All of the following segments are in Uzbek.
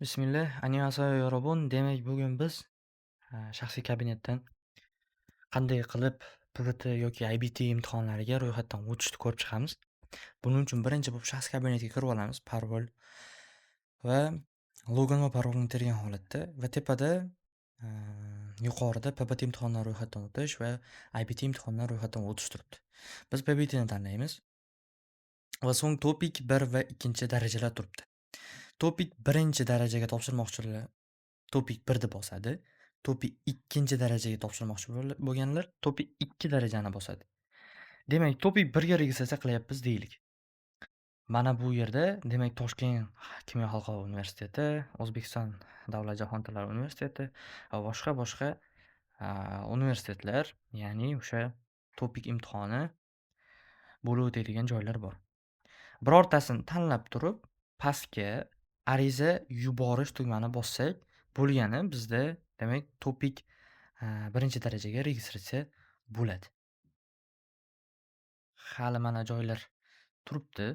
Bismillah, annyeonghaseyo yorobun. Demak, bugun biz shaxsiy kabinetdan qanday qilib PBT yoki IBT imtihonlariga ro'yxatdan o'tishni ko'rib chiqamiz. Buning uchun birinchi bo'lib shaxsiy kabinetga kirib olamiz. Parol va logon va parolni tergan holatda va tepada yuqorida PBT imtihonlari ro'yxatdan o'tish va IBT imtihonlari ro'yxatdan o'tish turibdi. Biz PBTni tanlaymiz va so'ng topik 1 va 2 darajalar turibdi. Topik 1 darajaga topshirmoqchilar Topik 1 ni bosadi. Topik 2 darajaga topshirmoqchi bo'lganlar Topik 2 darajani bosadi. Demak, Topik 1 ga registratsiya qilyapmiz deylik. Mana bu yerda, demak, Toshkent kimyo xalqaro universiteti, O'zbekiston davlat jahon tillari universiteti va boshqa universitetlar, ya'ni o'sha Topik imtihoni bo'lib o'tadigan joylar bor. Birortasini tanlab turib, pastga ariza yuborish tugmani bossak, bo'lgani bizda demak Topik 1 darajaga registratsiya bo'ladi. Hali mana joylar turibdi.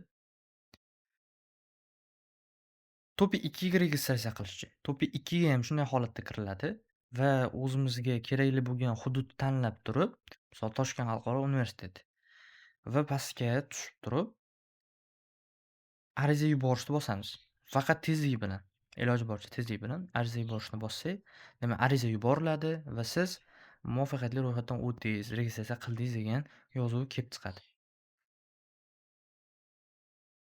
Topik 2 ga registratsiya qilishchi. Topik 2 ga ham shunday holatda kiriladi va o'zimizga kerakli bo'lgan hududni tanlab turib, misol Toshkent xalqaro universiteti va pastga tushib turib ariza yuborishni bosamiz. Faqat tezlik bilan, iloji boricha tezlik bilan ariza yuborishni bossak, demak ariza yuboriladi va siz muvaffaqiyatli ro'yxatdan o'tdingiz, registratsiya qildingiz degan yozuv kelib chiqadi.